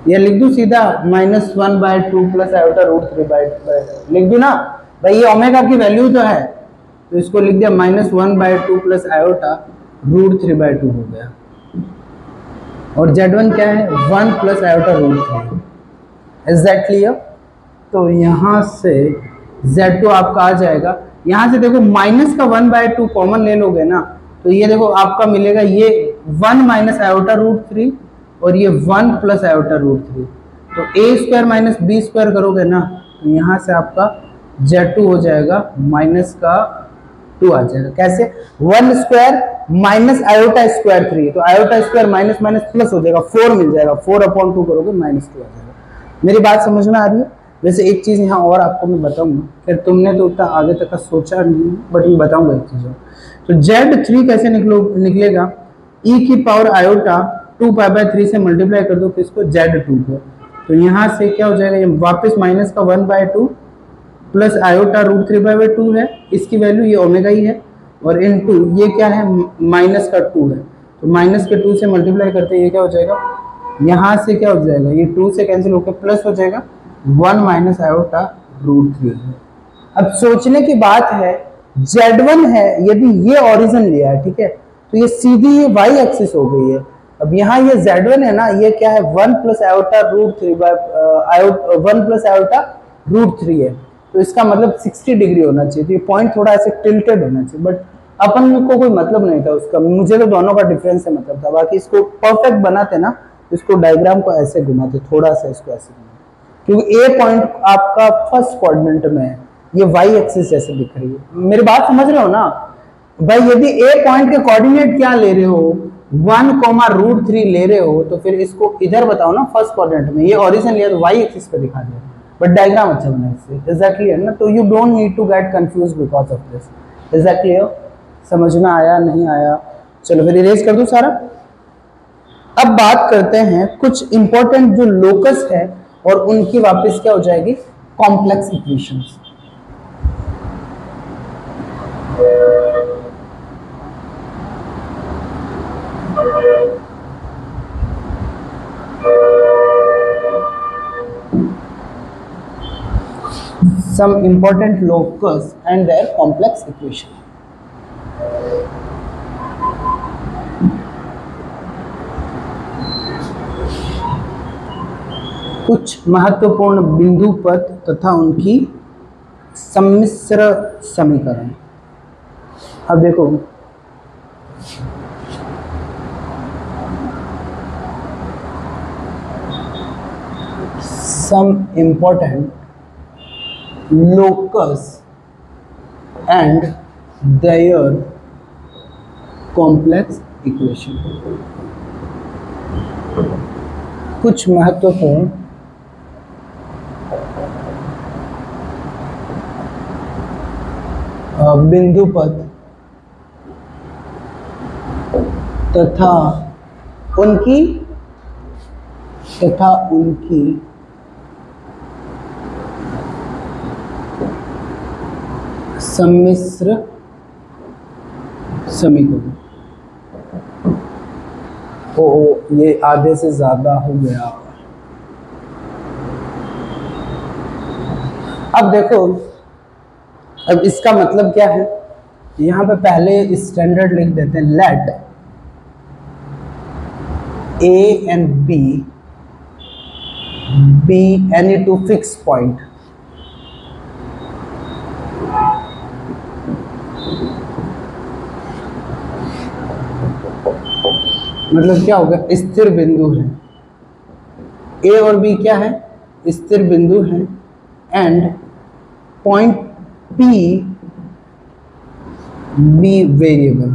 या लिख दू सीधा -1/2 प्लस आयोटा रूट 3/2 लिख दू ना भाई, ये ओमेगा की वैल्यू तो है, तो इसको लिख दिया -1/2 प्लस आयोटा रूट 3/2 हो गया, और z1 क्या है, 1 plus iota root 3। Is that clear? तो यहाँ से z2 आपका आ जाएगा, यहाँ से देखो माइनस का 1/2 कॉमन ले लोगे ना, तो ये देखो आपका मिलेगा ये 1 माइनस आयोटा रूट 3 और ये 1 प्लस आयोटा रूट 3, तो a square minus b square करोगे ना, तो यहाँ से आपका z2 हो जाएगा माइनस का 2 आ जाएगा। कैसे? 1 स्क्वायर माइनस आयोटा स्क्वायर 3, तो iota square minus minus plus हो जाएगा, 4 मिल जाएगा, 4/2 करोगे -2 आ जाएगा। मेरी बात समझ में आ रही है? वैसे एक चीज़ यहाँ और आपको मैं बताऊंगा, फिर तुमने तो उतना आगे तक का सोचा नहीं, बट मैं बताऊंगा एक चीज़। तो Z3 कैसे निकलेगा? e की पावर आयोटा 2π/3 से मल्टीप्लाई कर दो किसको? Z2 को। तो यहाँ से क्या हो जाएगा? ये वापस माइनस का 1/2 प्लस आयोटा √3/2 है, इसकी वैल्यू ये ओमेगा ही है, और इनटू ये क्या है? माइनस का 2 है, तो माइनस के 2 से मल्टीप्लाई करते ये क्या हो जाएगा? यहाँ से क्या हो जाएगा? ये 2 से कैंसिल होकर प्लस हो जाएगा 1 माइनस आयोटा √3 है। अब सोचने की बात है, Z1 है, यदि ये ओरिजिन लिया है, ठीक है, तो ये सीधी ये y एक्सिस हो गई है। अब यहाँ ये Z1 है ना, ये क्या है? 1 प्लस आयोटा √3 है, तो इसका मतलब 60 डिग्री होना चाहिए, तो ये पॉइंट थोड़ा ऐसे टिल्टेड होना चाहिए, बट अपन को कोई मतलब नहीं था उसका, मुझे तो दोनों का डिफरेंस से मतलब था। बाकी इसको परफेक्ट बनाते ना, इसको डायग्राम को ऐसे घुमाते, थोड़ा सा इसको ऐसे घुमाते, क्योंकि ए पॉइंट आपका फर्स्ट क्वाड्रेंट में है, ये वाई एक्सिस जैसे दिख रही है। मेरी बात समझ रहे हो ना भाई? यदि ए पॉइंट के कोऑर्डिनेट क्या ले रहे हो? 1, √3 ले रहे हो, तो फिर इसको इधर बताओ ना, फर्स्ट क्वाड्रेंट में। ये ओरिजिन लिया तो वाई एक्सिस पे दिखा दिया, बट डायग्राम अच्छा बना इससे। इज दैट क्लियर ना? तो you don't need to get confuse because of this. Is that clear? समझ में आया? नहीं आया? चलो फिर इरेज कर दूं सारा। अब बात करते हैं कुछ इंपॉर्टेंट जो लोकस है, और उनकी वापस क्या हो जाएगी? Complex equations. Some important locus and their complex equation. कुछ महत्वपूर्ण बिंदु पथ तथा उनकी सम्मिश्र समीकरण। अब देखो, some important locus and their complex equation। कुछ महत्वपूर्ण बिंदु पथ तथा उनकी सम्मिश्र समीकरण। ओ ये आधे से ज्यादा हो गया। अब देखो, अब इसका मतलब क्या है? यहाँ पे पहले स्टैंडर्ड लिख देते हैं, let A and B be any two fix point. मतलब क्या होगा? स्थिर बिंदु है। ए और बी क्या है? स्थिर बिंदु है, and point P be variable.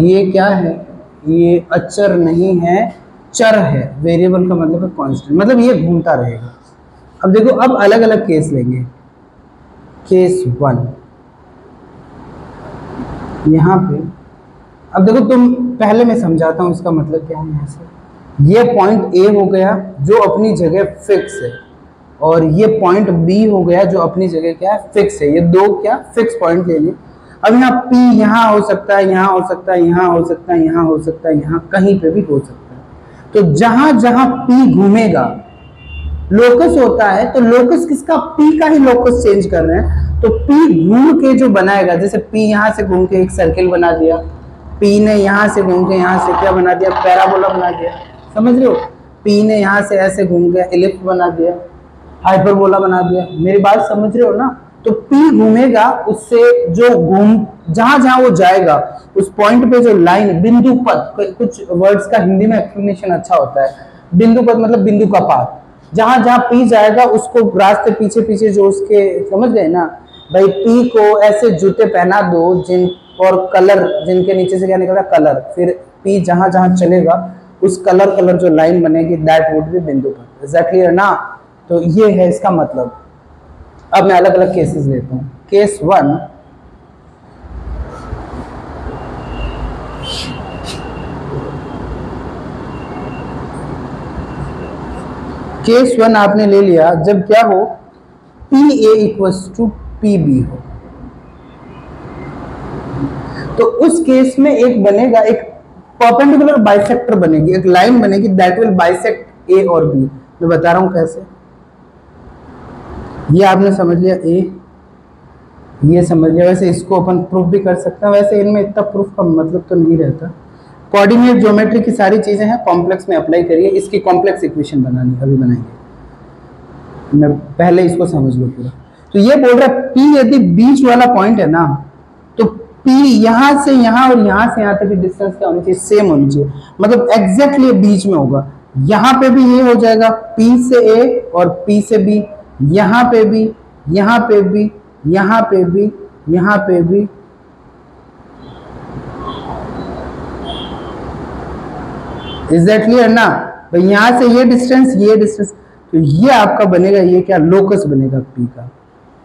ये क्या है? ये अचर नहीं है, चर है। वेरिएबल का मतलब है कांस्टेंट, मतलब ये घूमता रहेगा। अब देखो, अब अलग अलग केस लेंगे। केस 1 यहाँ पे, अब देखो तुम पहले मैं समझाता हूँ इसका मतलब क्या है। यहाँ से ये पॉइंट ए हो गया जो अपनी जगह फिक्स है, और ये पॉइंट बी हो गया जो अपनी जगह क्या है? फिक्स है। ये दो क्या फिक्स पॉइंट ले लिए। अब यहाँ पी यहाँ हो सकता है, यहाँ हो सकता है, यहाँ हो सकता है, यहाँ हो सकता है, यहाँ कहीं पे भी हो सकता है। तो जहां जहां पी घूमेगा लोकस होता है, तो लोकस किसका? पी का ही लोकस चेंज कर रहे हैं। तो पी घूम के जो बनाएगा, जैसे पी यहाँ से घूम के एक सर्किल बना दिया, पी ने यहाँ से घूम के यहाँ से क्या बना दिया? पैराबोला बना दिया। समझ रहे हो? पी ने यहाँ से ऐसे घूम के एलिप्स बना दिया, हाइपरबोला बना दिया। मेरी बात समझ रहे हो ना? तो P घूमेगा, उससे जो जहां जहां वो जाएगा उस पॉइंट पे जो लाइन बिंदु पथ, कुछ वर्ड्स का हिंदी में एक्सप्लेनेशन अच्छा होता है। बिंदु पथ मतलब बिंदु का पाथ। जहां जहां P जाएगा उसको रास्ते पीछे पीछे जो उसके, समझ गए ना, भाई P को ऐसे जूते पहना दो जिन और कलर जिनके नीचे से क्या निकलता कलर, फिर P जहां जहां चलेगा उस कलर जो लाइन बनेगी दैट वुड बी बिंदु पर। इज दैट क्लियर ना? तो ये है इसका मतलब। अब मैं अलग अलग केसेस लेता हूँ। केस 1, केस 1 आपने ले लिया जब क्या हो PA इक्वल्स टू PB हो, तो उस केस में एक बनेगा, एक परपेंडिकुलर बाइसेक्टर बनेगी, एक लाइन बनेगी दैट विल बाइसेक्ट A और B। मैं बता रहा हूं कैसे। ये आपने समझ लिया A, ये समझ लिया। वैसे इसको अपन प्रूफ भी कर सकते हैं, वैसे इनमें इतना प्रूफ का मतलब तो नहीं रहता। कोऑर्डिनेट ज्योमेट्री की सारी चीजें हैं, कॉम्प्लेक्स में अप्लाई करिए। इसकी कॉम्प्लेक्स इक्वेशन बनानी अभी बनाएंगे, मैं पहले इसको समझ लो पूरा। तो ये बोल रहा है P यदि बीच वाला पॉइंट है ना, तो P यहां से यहां और यहां से यहां तक की डिस्टेंस क्या होनी चाहिए, सेम होनी चाहिए, मतलब एग्जैक्टली बीच में होगा। यहां पे भी ये हो जाएगा P से A और P से B, यहां पे भी, यहां पे भी, यहां पे भी, यहां पे भी। इज दैट क्लियर ना? तो यहां से ये डिस्टेंस, ये डिस्टेंस, तो ये आपका बनेगा, ये क्या लोकस बनेगा P का,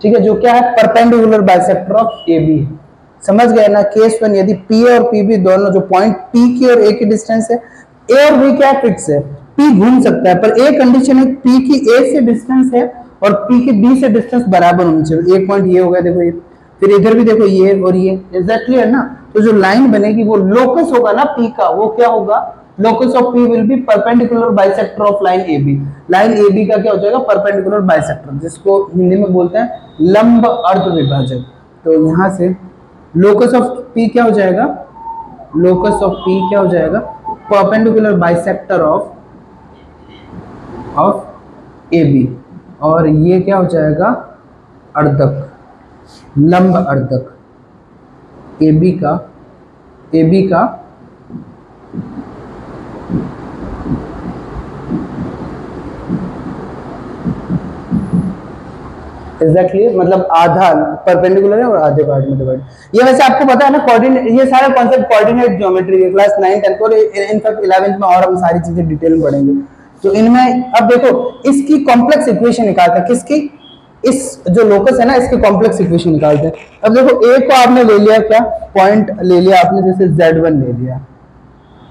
ठीक है, जो क्या है परपेंडिकुलर बाइसेक्टर ऑफ AB है। समझ गए ना? केस 1 यदि P और PB दोनों जो पॉइंट P की और A की डिस्टेंस है, A और B क्या फिक्स है, P घूम सकता है, पर एक कंडीशन है P की A से डिस्टेंस है और P की B से डिस्टेंस बराबर होनी चाहिए। एक पॉइंट ये हो गया, देखो ये, फिर इधर भी देखो ये और ये। इज दैट क्लियर ना? तो जो लाइन बनेगी वो लोकस होगा ना P का, वो क्या होगा, locus of P will be perpendicular bisector of line AB। Line AB का क्या हो जाएगा, परपेंडिकुलर बाइसेक्टर, जिसको हिंदी में बोलते हैं लंब अर्ध विभाजक। तो यहां से locus of P क्या हो जाएगा, locus of P क्या हो जाएगा, परपेंडिकुलर बाइसेक्टर ऑफ AB, और ये क्या हो जाएगा, अर्धक, लंब अर्धक AB का एग्जैक्टली मतलब आधा परपेंडिकुलर है और आधे पार्ट में डिवाइड। ये वैसे आपको पता है ना कोऑर्डिनेट, ये सारा कॉन्सेप्ट कोऑर्डिनेट ज्योमेट्री के क्लास 9 10 और इनफैक्ट 11th में और हम सारी चीजें डिटेल में पढ़ेंगे। तो इनमें अब देखो इसकी कॉम्प्लेक्स इक्वेशन निकालते हैं, किसकी, इस जो लोकस है ना इसकी कॉम्प्लेक्स इक्वेशन निकालते हैं। अब देखो A को आपने ले लिया, क्या पॉइंट ले लिया आपने, जैसे Z1 ले लिया,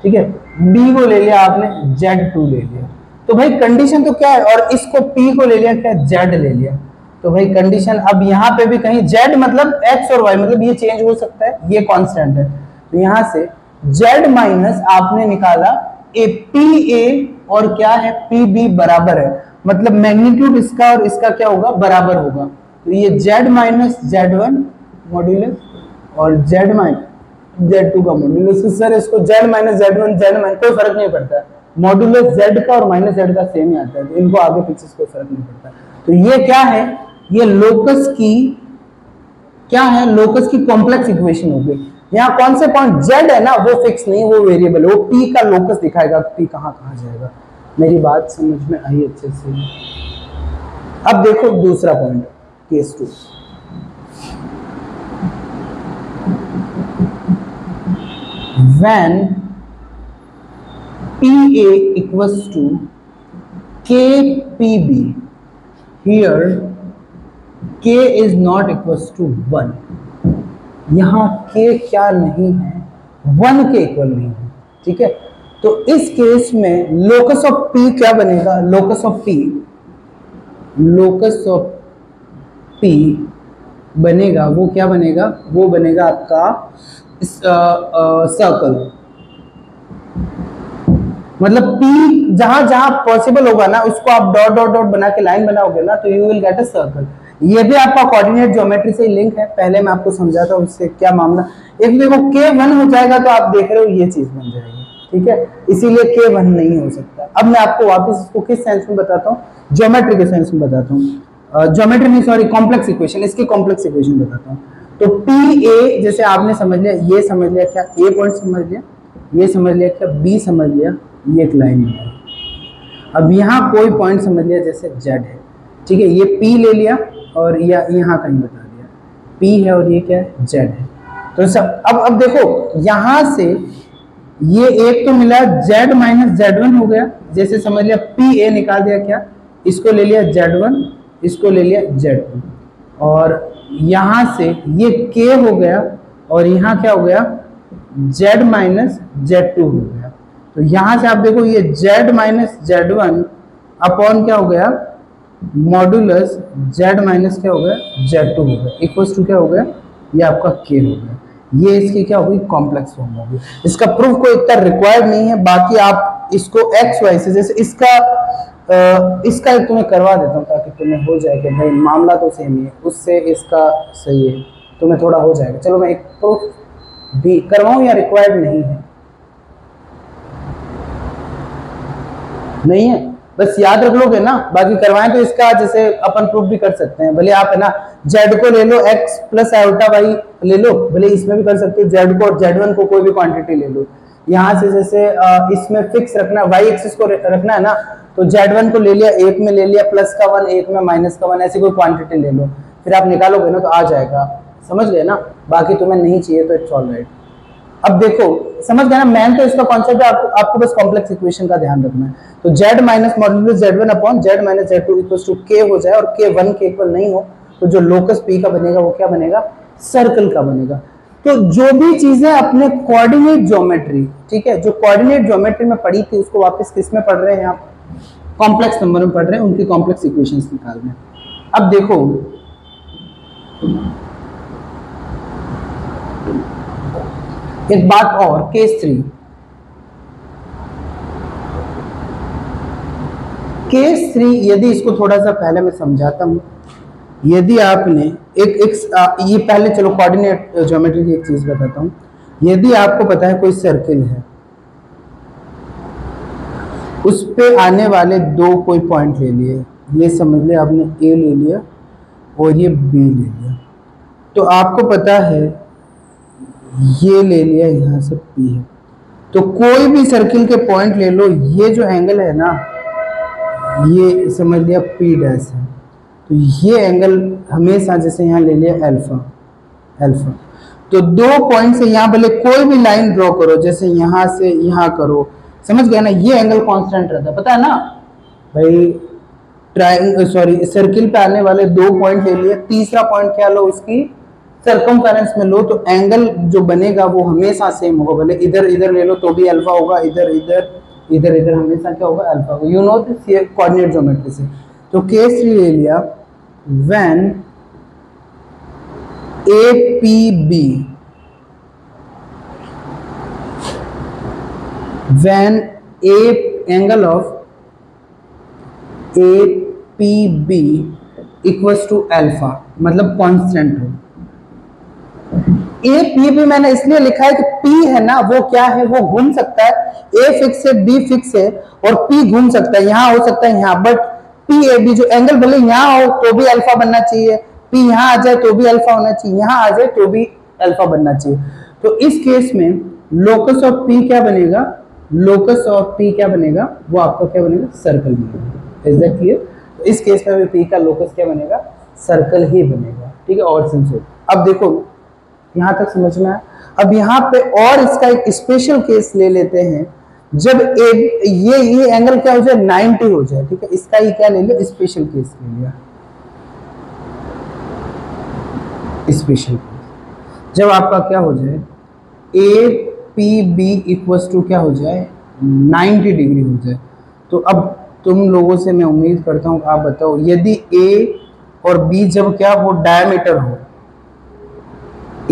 ठीक है, B को ले लिया आपने, Z2 ले लिया, तो भाई कंडीशन तो क्या है, और इसको P को ले लिया क्या, Z ले लिया, तो भाई कंडीशन अब यहाँ पे भी कहीं Z मतलब X और Y मतलब ये चेंज हो सकता है, ये कांस्टेंट है, तो यहाँ से Z माइनस आपने निकाला PA और क्या है PB बराबर है, मतलब मैग्नीट्यूड इसका और इसका क्या होगा, बराबर होगा। तो ये Z माइनस Z1 मॉड्यूलस और Z माइनस Z2 का मॉड्यूलस। सर इसको Z minus Z1 Z minus कोई फर्क नहीं पड़ता, मॉड्यूलस Z का और माइनस Z का सेम ही आता है, तो इनको आगे पीछे कोई फर्क नहीं पड़ता। तो ये क्या है, ये लोकस की क्या है, लोकस की कॉम्प्लेक्स इक्वेशन हो गई। यहाँ कौन से पॉइंट Z है ना वो फिक्स नहीं, वो वेरिएबल है, वो P का लोकस दिखाएगा, P कहाँ कहाँ जाएगा। मेरी बात समझ में आई अच्छे से? अब देखो दूसरा point, case 2। When PA equals to KPB, here K is not equals to 1, यहाँ K क्या नहीं है, 1 के इक्वल नहीं है, ठीक है। तो इस केस में लोकस ऑफ P क्या बनेगा, लोकस ऑफ P बनेगा, वो क्या बनेगा, वो बनेगा आपका सर्कल, मतलब P जहां जहां पॉसिबल होगा ना उसको आप डॉट डॉट डॉट बना के लाइन बनाओगे ना, तो you will get a circle. ये भी आपका कोऑर्डिनेट ज्योमेट्री से लिंक है, पहले मैं आपको समझाता हूँ उससे क्या मामला। एक देखो K1 हो जाएगा तो आप देख रहे हो ये चीज बन जाएगी, ठीक है, इसीलिए K1 नहीं हो सकता। अब मैं आपको वापस इसको किस सेंस में बताता हूँ, ज्योमेट्री के सेंस में बताता हूँ, ज्योमेट्री नहीं सॉरी कॉम्प्लेक्स इक्वेशन, इसकी कॉम्प्लेक्स इक्वेशन बताता हूँ। तो PA जैसे आपने समझ लिया, ये समझ लिया क्या, A पॉइंट समझ लिया, ये समझ लिया क्या, B समझ लिया, ये एक लाइन है। अब यहाँ कोई पॉइंट समझ लिया जैसे Z है, ठीक है, ये P ले लिया और यहाँ कहीं बता दिया, P है और ये क्या है, Z है। तो सब अब देखो यहां से ये एक तो मिला Z माइनस Z1 हो गया, जैसे समझ लिया PA निकाल दिया, क्या इसको ले लिया Z1, इसको ले लिया Z2, और यहां से ये K हो गया और यहाँ क्या हो गया, Z माइनस Z2 हो गया। तो यहां से आप देखो ये Z माइनस Z1 अपॉन क्या हो गया, मॉडुलस Z माइनस क्या हो गया, Z2 हो गया, इक्वल्स टू क्या हो गया, ये आपका K हो गया। ये इसकी क्या होगी, कॉम्प्लेक्स फॉर्म होगी। इसका प्रूफ कोई इतना रिक्वायर्ड नहीं है, बाकी आप इसको एक्स वाई से, जैसे इसका एक तुम्हें करवा देता हूँ ताकि तुम्हें हो जाए कि भाई मामला तो सेम ही है, उससे इसका सही है, तुम्हें थोड़ा हो जाएगा। चलो मैं एक प्रूफ भी करवाऊं या रिक्वायर्ड नहीं है, नहीं है, बस याद रख लोगे ना, बाकी करवाएं तो इसका जैसे अपन प्रूफ भी कर सकते हैं। भले आप है ना Z को ले लो x प्लस आयोटा y ले लो, भले इसमें भी कर सकते हो, Z को और Z1 को कोई भी क्वांटिटी ले लो। यहाँ से जैसे इसमें फिक्स रखना, y एक्सिस को रखना है ना, तो Z1 को ले लिया, एक में ले लिया प्लस का 1, एक में माइनस का 1, ऐसी कोई क्वांटिटी ले लो, फिर आप निकालोगे ना तो आ जाएगा, समझ गए ना। बाकी तुम्हें नहीं चाहिए तो इट्स ऑल राइट। अब देखो समझ गए ना, मेन तो इसका कॉन्सेप्ट है, आपको बस कॉम्प्लेक्स इक्वेशन का ध्यान रखना है। तो Z minus modulus Z1 upon Z minus Z2 equals to K हो जाए, और K 1 के इक्वल नहीं हो तो जो लोकस P का बनेगा वो क्या बनेगा, सर्कल का बनेगा। तो जो भी चीजें अपने कोऑर्डिनेट ज्योमेट्री, ठीक है, जो कोऑर्डिनेट ज्योमेट्री में पढ़ी थी उसको वापस किस में पढ़ रहे हैं आप, कॉम्प्लेक्स नंबर में पढ़ रहे हैं, उनकी कॉम्प्लेक्स इक्वेशंस निकाल रहे हैं। अब देखो एक बात और, केस 3, केस 3 यदि इसको थोड़ा सा पहले मैं समझाता हूं, यदि आपने ये पहले चलो कोऑर्डिनेट ज्योमेट्री की एक चीज बताता हूं। यदि आपको पता है कोई सर्किल है, उस पे आने वाले दो कोई पॉइंट ले लिए, ये समझ ले आपने A ले लिया और ये B ले लिया, तो आपको पता है ये ले लिया यहाँ से P है, तो कोई भी सर्किल के पॉइंट ले लो, ये जो एंगल है ना, ये समझ लिया P डैश है, तो ये एंगल हमेशा जैसे यहाँ ले लिया अल्फा, अल्फा, तो दो पॉइंट से यहाँ भले कोई भी लाइन ड्रॉ करो, जैसे यहाँ से यहाँ करो, समझ गया ना, ये एंगल कांस्टेंट रहता है, पता है ना भाई। सर्किल पे आने वाले दो पॉइंट ले लिए, तीसरा पॉइंट क्या लो, उसकी सर्कमफेरेंस में लो, तो एंगल जो बनेगा वो हमेशा सेम होगा, भले इधर इधर ले लो तो भी अल्फा होगा, इधर इधर इधर इधर हमेशा क्या होगा, अल्फा होगा। यू नो दिस, ये कोऑर्डिनेट ज्योमेट्री से। तो केस 3 ले लिया, when APB, when angle of APB equals to alpha, मतलब कांस्टेंट हो। APB मैंने इसलिए लिखा है कि P है ना, वो क्या है, वो घूम सकता है, A फिक्स है, B फिक्स है, और P घूम सकता है, यहाँ हो सकता है यहाँ, बट PAB जो एंगल भले यहाँ हो तो भी अल्फा बनना चाहिए, P यहाँ आ जाए तो भी अल्फा होना चाहिए, यहाँ आ जाए तो भी अल्फा बनना चाहिए। तो इस केस में लोकस ऑफ P क्या बनेगा, लोकस ऑफ P क्या बनेगा, वो आपका क्या बनेगा, सर्कल बनेगा। Is that clear? तो इस केस में भी P का लोकस क्या बनेगा, सर्कल ही बनेगा, ठीक है, और सिंपल। अब देखो यहां तक समझ में आया। अब यहाँ पे और इसका एक स्पेशल केस ले लेते हैं, जब ये एंगल क्या हो जाए, 90 हो जाए, ठीक है, इसका ही क्या ले लिया, स्पेशल केस ले लिया, स्पेशल केस। जब आपका क्या हो जाए, APB इक्वल्स टू क्या हो जाए, 90 डिग्री हो जाए, तो अब तुम लोगों से मैं उम्मीद करता हूँ आप बताओ, यदि A और B जब क्या हो, डायमीटर हो,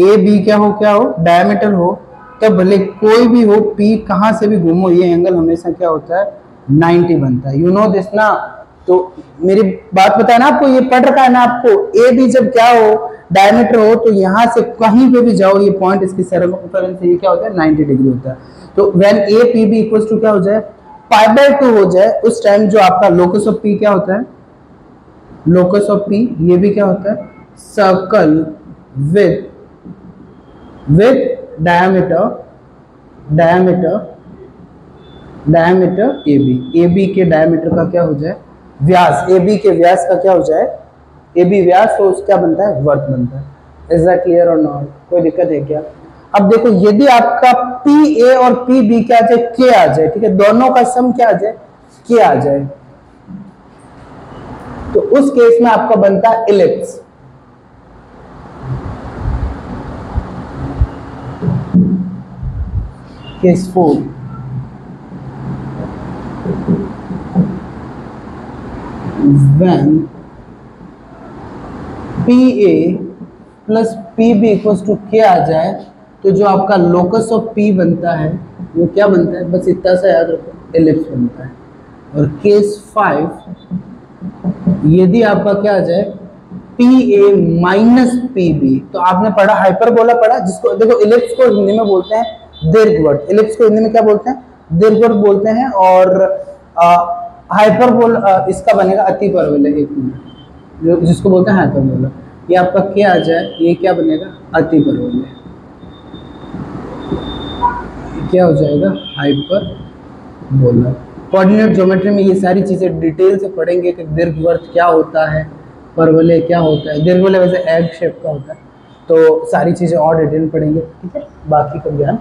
AB क्या हो, डायमीटर हो, तब भले कोई भी हो, P कहाँ से भी घूमो, ये एंगल हमेशा क्या होता है, 90 बनता है। यू नो दिस ना। तो मेरी बात पता है ना आपको, ये पढ़ रखा है ना आपको, AB जब क्या हो, डायमीटर हो, तो यहाँ से कहीं पे भी जाओ, ये पॉइंट इसकी सर्कमफेरेंस से ये क्या होता है, 90 डिग्री होता है। तो व्हेन APB इक्वल्स टू क्या हो जाए, π/2 हो जाए, उस टाइम जो आपका लोकस ऑफ P क्या होता है, लोकस ऑफ P ये भी क्या होता है, सर्कल विथ डायमीटर AB के डायमीटर का क्या हो जाए, व्यास, AB के व्यास का क्या हो जाए, AB व्यास, तो क्या बनता है, वर्त बनता है। इज दैट क्लियर और नॉट? कोई दिक्कत है क्या? अब देखो यदि आपका पी ए और पी बी क्या आ जाए, के आ जाए, ठीक है, दोनों का सम क्या आ जाए, के आ जाए, तो उस केस में आपका बनता है ellipse. Case 4, when P A plus P B equals to K आ जाए, तो जो आपका लोकस ऑफ पी बनता है वो क्या बनता है, बस इतना सा याद रखो, एलिप्स बनता है। और केस 5, यदि आपका क्या आ जाए, P A minus P B, तो आपने पढ़ा हाइपरबोला पढ़ा, जिसको देखो इलिप्स को हिंदी में बोलते हैं दीर्घवृत्त, इलिप्स को हिंदी में क्या बोलते हैं, दीर्घवृत्त बोलते हैं। और हाइपरबोला इसका बनेगा अतिपरवलय, एक मिनट, जिसको बोलते हैं हाइपरबोला। ये आपका क्या आ जाए, ये क्या बनेगा, अतिपरवलय, क्या हो जाएगा, हाइपरबोला। कोऑर्डिनेट ज्योमेट्री में ये सारी चीजें डिटेल से पढ़ेंगे कि दीर्घवृत्त क्या होता है, परवलय क्या होता है। दीर्घवलय वैसे एग शेप का होता है, तो सारी चीजें और डिटेल पढ़ेंगे, ठीक है। बाकी का ज्ञान